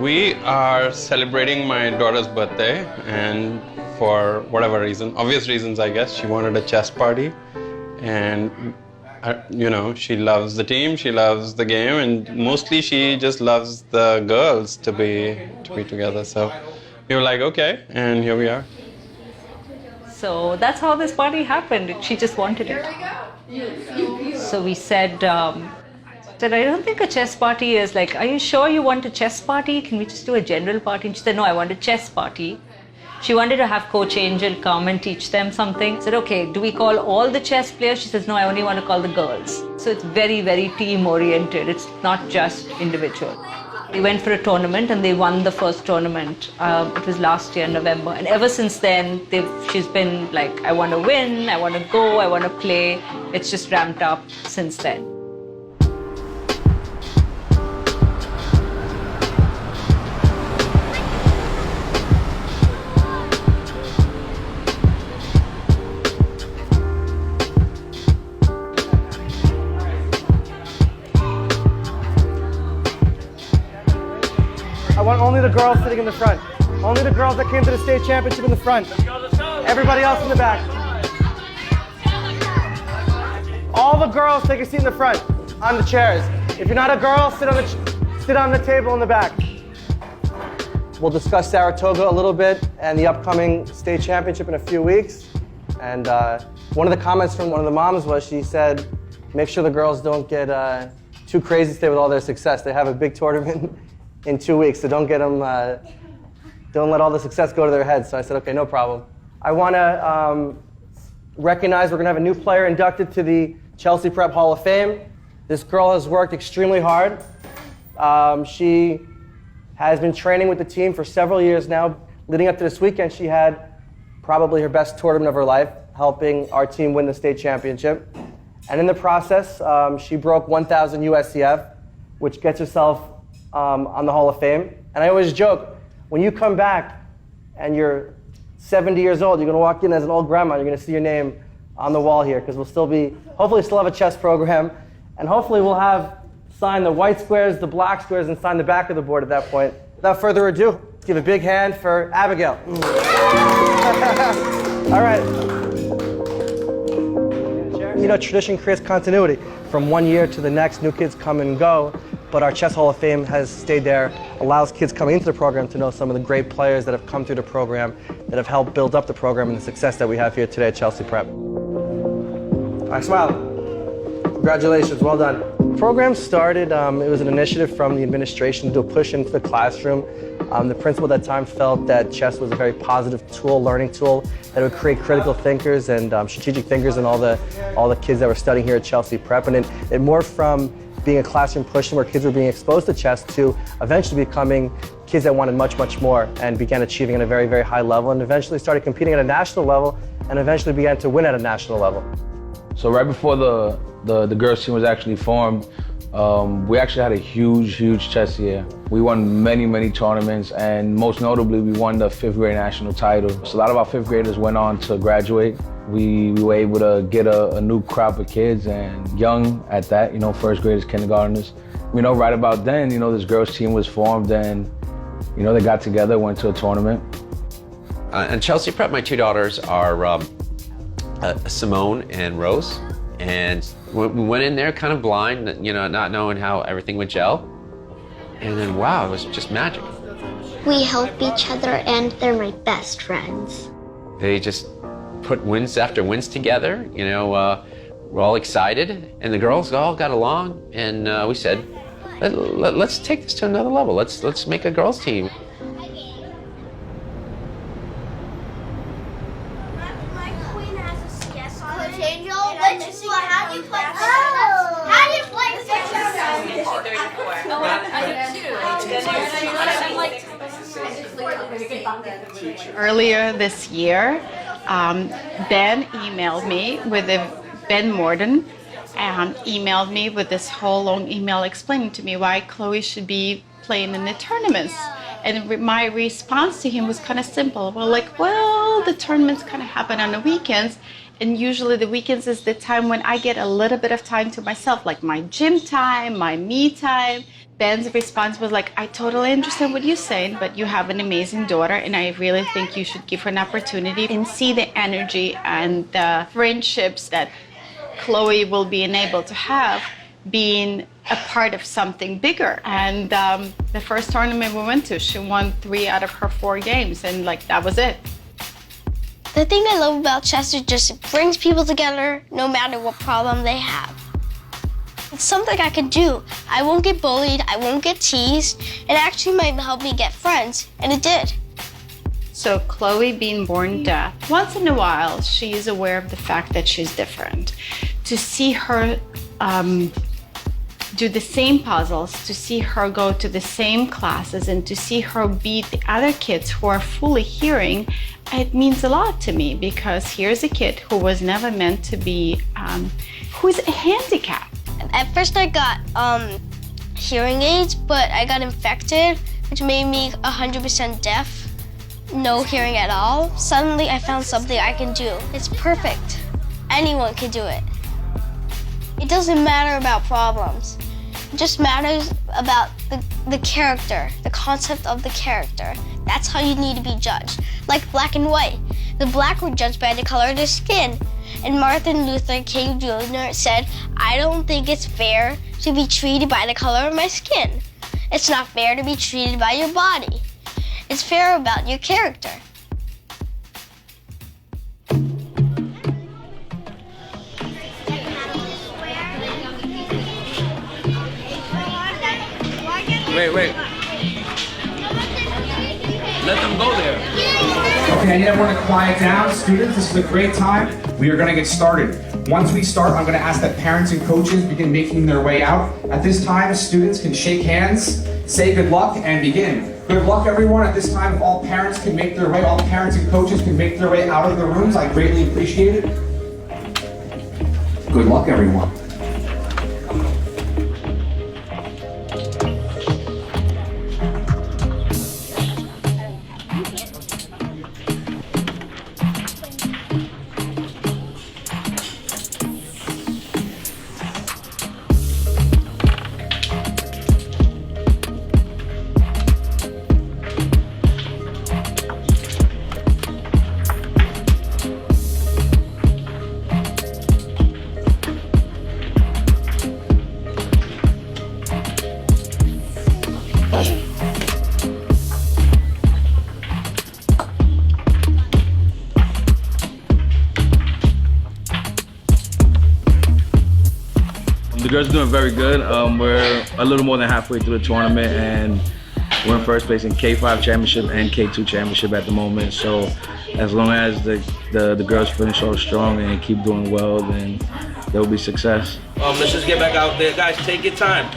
We are celebrating my daughter's birthday, and for whatever reason, obvious reasons I guess, she wanted a chess party. And you know, she loves the team, she loves the game, and mostly she just loves the girls to be together. So we were like, okay, and here we are. So that's how this party happened. She just wanted it. So we said, I don't think a chess party is like, are you sure you want a chess party? Can we just do a general party? And she said, no, I want a chess party. She wanted to have Coach Angel come and teach them something. I said, okay, do we call all the chess players? She says, no, I only want to call the girls. So it's very, very team-oriented. It's not just individual. We went for a tournament and they won the first tournament. It was last year in November. And ever since then, she's been like, I want to win, I want to go, I want to play. It's just ramped up since then. I want only the girls sitting in the front. Only the girls that came to the state championship in the front. Everybody else in the back. All the girls take a seat in the front, on the chairs. If you're not a girl, sit on the table in the back. We'll discuss Saratoga a little bit and the upcoming state championship in a few weeks. And one of the comments from one of the moms was, she said, make sure the girls don't get too crazy today with all their success. They have a big tournament in 2 weeks, so don't get them, don't let all the success go to their heads. So I said, okay, no problem. I want to recognize we're going to have a new player inducted to the Chelsea Prep Hall of Fame. This girl has worked extremely hard. She has been training with the team for several years now. Leading up to this weekend, she had probably her best tournament of her life, helping our team win the state championship. And in the process, she broke 1,000 USCF, which gets herself on the Hall of Fame. And I always joke, when you come back and you're 70 years old, you're going to walk in as an old grandma, you're going to see your name on the wall here, because we'll still be, hopefully still have a chess program, and hopefully we'll have signed the white squares, the black squares, and sign the back of the board at that point. Without further ado, let's give a big hand for Abigail. All right. You know, tradition creates continuity. From one year to the next, new kids come and go, but our Chess Hall of Fame has stayed there, allows kids coming into the program to know some of the great players that have come through the program, that have helped build up the program and the success that we have here today at Chelsea Prep. All right, smile. Congratulations, well done. The program started, it was an initiative from the administration to do a push into the classroom. The principal at that time felt that chess was a very positive tool, learning tool, that would create critical thinkers and strategic thinkers in all the kids that were studying here at Chelsea Prep. And it morphed from being a classroom push where kids were being exposed to chess to eventually becoming kids that wanted much, much more and began achieving at a very, very high level, and eventually started competing at a national level and eventually began to win at a national level. So right before the girls team was actually formed, we actually had a huge chess year. We won many tournaments, and most notably, we won the 5th grade national title. So a lot of our 5th graders went on to graduate. We were able to get a new crop of kids, and young at that, you know, 1st graders, kindergartners. You know, right about then, you know, this girls team was formed, and, you know, they got together, went to a tournament. And Chelsea Prep, my two daughters are Simone and Rose. And we went in there kind of blind, you know, not knowing how everything would gel. And then, wow, it was just magic. We help each other, and they're my best friends. They just put wins after wins together, you know, we're all excited, and the girls all got along, and we said, let's take this to another level. Let's make a girls team. Earlier this year, Ben emailed me with Ben MORDEN, emailed me with this whole long email explaining to me why Chloe should be playing in the tournaments. And my response to him was kind of simple. Well, the tournaments kind of happen on the weekends, and usually the weekends is the time when I get a little bit of time to myself, like my gym time, my me time. Ben's response was like, I totally understand what you're saying, but you have an amazing daughter, and I really think you should give her an opportunity and see the energy and the friendships that Chloe will be enabled to have being a part of something bigger. And the first tournament we went to, she won 3 out of her 4 games, and like that was it. The thing I love about chess is just it brings people together no matter what problem they have. It's something I can do. I won't get bullied, I won't get teased. It actually might help me get friends, and it did. So Chloe being born deaf, once in a while, she is aware of the fact that she's different. To see her do the same puzzles, to see her go to the same classes, and to see her beat the other kids who are fully hearing, it means a lot to me, because here's a kid who was never meant to be, who's a handicap. At first I got hearing aids, but I got infected, which made me 100% deaf, no hearing at all. Suddenly I found something I can do. It's perfect. Anyone can do it. It doesn't matter about problems. It just matters about the character, the concept of the character. That's how you need to be judged. Like black and white. The black were judged by the color of their skin. And Martin Luther King Jr. said, I don't think it's fair to be treated by the color of my skin. It's not fair to be treated by your body. It's fair about your character. Wait. Let them go there. Okay, I need everyone to quiet down. Students, this is a great time. We are going to get started. Once we start, I'm going to ask that parents and coaches begin making their way out. At this time, students can shake hands, say good luck, and begin. Good luck, everyone. At this time, if all parents can make their way, all parents and coaches can make their way out of the rooms, I greatly appreciate it. Good luck, everyone. The girls are doing very good. We're a little more than halfway through the tournament, and we're in first place in K5 championship and K2 championship at the moment. So as long as the girls finish off strong and keep doing well, then there will be success. Let's just get back out there. Guys, take your time.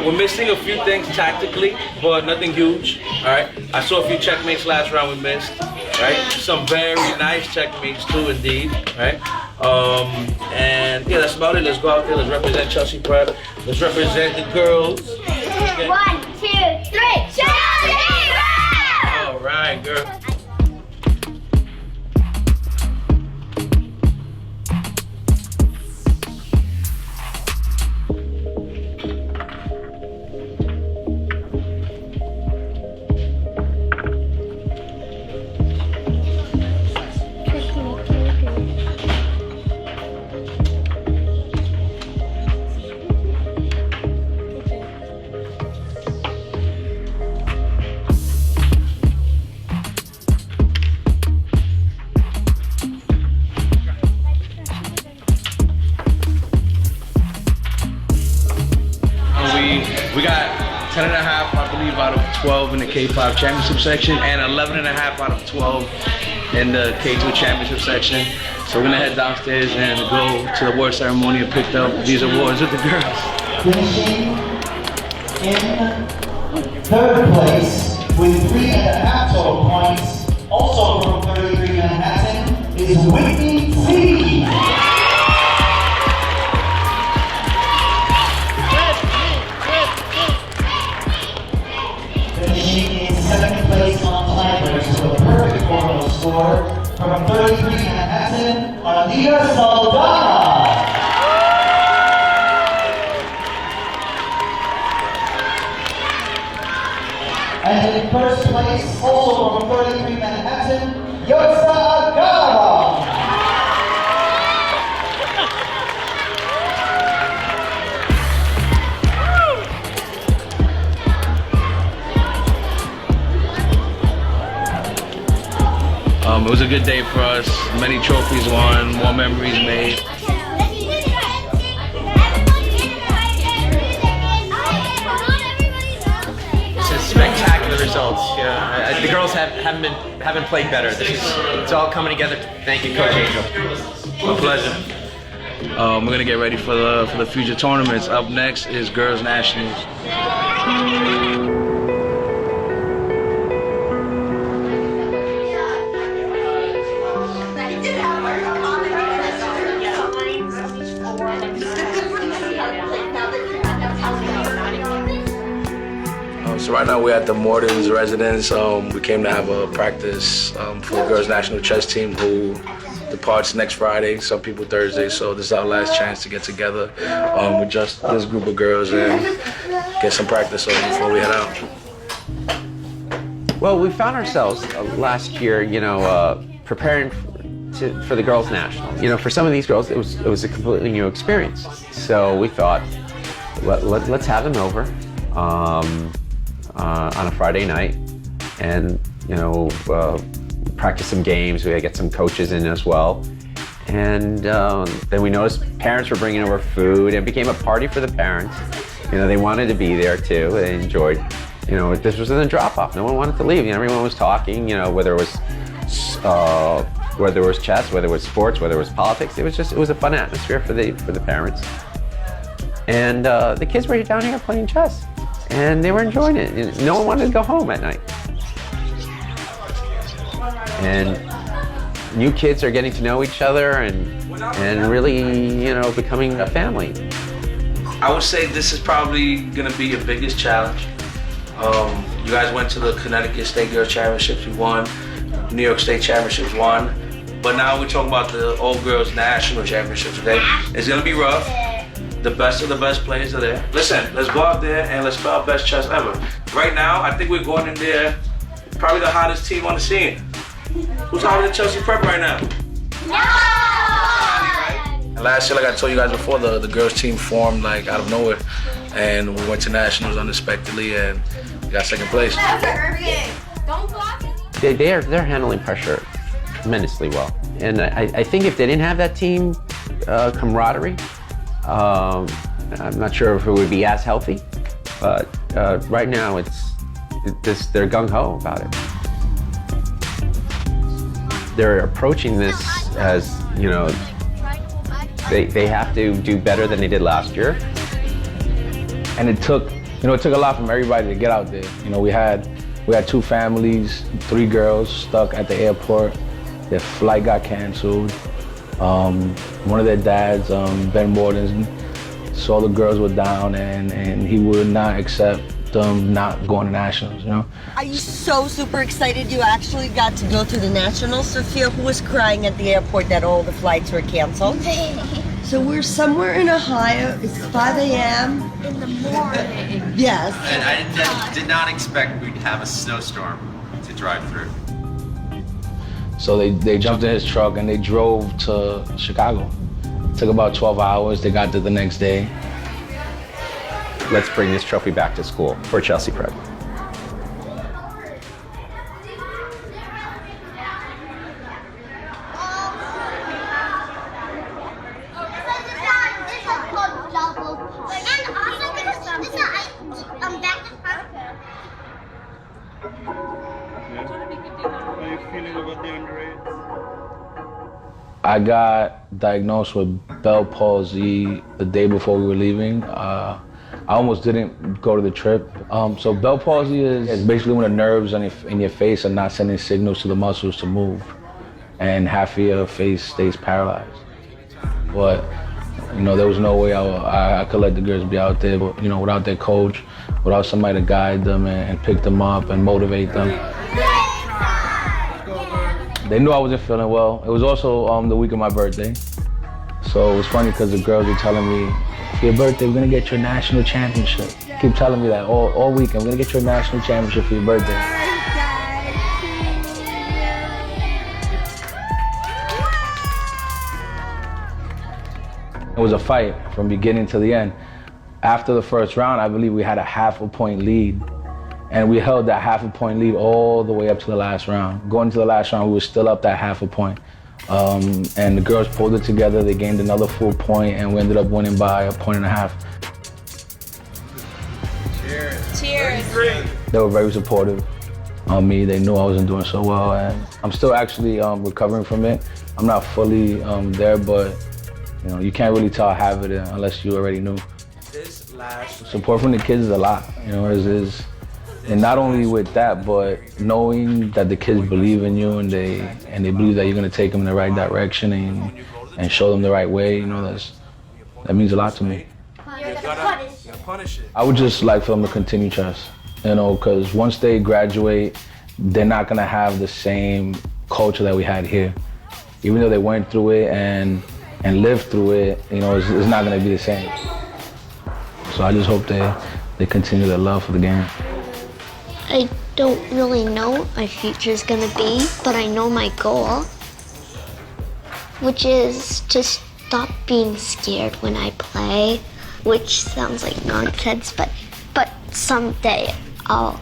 We're missing a few things tactically, but nothing huge, all right? I saw a few checkmates last round we missed, right? Some very nice checkmates too, indeed, right? And yeah, that's about it. Let's go out there, let's represent Chelsea Prep. Let's represent the girls. 1, 2, 3, Chelsea! All right, girl. We got 10 and a half, I believe, out of 12 in the K5 championship section, and 11 and a half out of 12 in the K2 championship section. So we're gonna head downstairs and go to the award ceremony and pick up these awards with the girls. Finishing in third place with 3.5 total points, also from 33 Manhattan, is Whitney C. Second place on tiebreaks with a perfect formal score from 33 Manhattan, Anita Saldana. And in first place, also from 33 Manhattan, Yotza Agara. It was a good day for us. Many trophies won, more memories made. Spectacular results. Yeah, the girls haven't played better. It's all coming together. Thank you, Coach Angel. My pleasure. We're gonna get ready for the future tournaments. Up next is Girls Nationals. So right now we're at the MORDEN's residence. We came to have a practice for the girls' national chess team who departs next Friday, some people Thursday. So this is our last chance to get together with just this group of girls and get some practice over before we head out. Well, we found ourselves last year, preparing for the girls' national. For some of these girls, it was a completely new experience. So we thought, let's have them over on a Friday night, and practice some games. We had to get some coaches in as well, and then we noticed parents were bringing over food, and it became a party for the parents. They wanted to be there too. They enjoyed. This was a drop-off. No one wanted to leave. Everyone was talking. Whether it was chess, whether it was sports, whether it was politics. It was a fun atmosphere for the parents. And the kids were down here playing chess, and they were enjoying it. No one wanted to go home at night. And new kids are getting to know each other and really, becoming a family. I would say this is probably gonna be your biggest challenge. You guys went to the Connecticut State Girls Championships, you won. New York State Championships, won. But now we're talking about the All Girls National Championships, okay? It's gonna be rough. The best of the best players are there. Listen, let's go out there and let's play our best chess ever. Right now, I think we're going in there, probably the hottest team on the scene. Who's hotter than Chelsea Prep right now? No! Last year, like I told you guys before, the girls team formed like out of nowhere. And we went to nationals unexpectedly and we got second place. They're handling pressure tremendously well. And I think if they didn't have that team camaraderie, I'm not sure if it would be as healthy, but right now they're gung-ho about it. They're approaching this as, they have to do better than they did last year. And it took a lot from everybody to get out there. We had 2 families, 3 girls stuck at the airport. Their flight got canceled. One of their dads, Ben Morden, saw the girls were down and he would not accept them not going to nationals, Are you so super excited you actually got to go to the nationals, Sophia? Who was crying at the airport that all the flights were canceled? So we're somewhere in Ohio. It's 5 a.m. in the morning. Yes. And I did not expect we'd have a snowstorm to drive through. So they jumped in his truck and they drove to Chicago. It took about 12 hours. They got there the next day. Let's bring this trophy back to school for Chelsea Prep. I got diagnosed with Bell palsy the day before we were leaving. I almost didn't go to the trip. So Bell palsy is basically when the nerves in your face are not sending signals to the muscles to move, and half of your face stays paralyzed. But there was no way I could let the girls be out there, but, without their coach, without somebody to guide them and pick them up and motivate them. They knew I wasn't feeling well. It was also the week of my birthday. So it was funny because the girls were telling me For your birthday, we're gonna get your national championship. Keep telling me that all weekend. We're gonna get your national championship for your birthday. It was a fight from beginning to the end. After the first round, I believe we had a half-a-point lead. And we held that half-a-point lead all the way up to the last round. Going to the last round, we were still up that half a point. And the girls pulled it together. They gained another full point, and we ended up winning by 1.5 points. Cheers. Cheers. They were very supportive on me. They knew I wasn't doing so well, and I'm still actually recovering from it. I'm not fully there, but you know, you can't really tell I have it unless you already knew. Support from the kids is a lot, you know, and not only with that, but knowing that the kids believe in you and they believe that you're gonna take them in the right direction and show them the right way, you know, that means a lot to me. I would just like for them to continue chess, you know, because once they graduate, they're not gonna have the same culture that we had here. Even though they went through it and lived through it, you know, it's not gonna be the same. So I just hope they continue their love for the game. I don't really know what my future is gonna be, but I know my goal, which is to stop being scared when I play, which sounds like nonsense, but someday I'm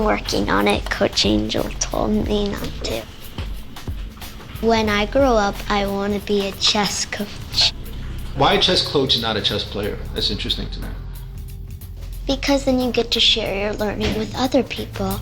working on it. Coach Angel told me not to. When I grow up, I want to be a chess coach. Why a chess coach and not a chess player? That's interesting to me. Because then you get to share your learning with other people.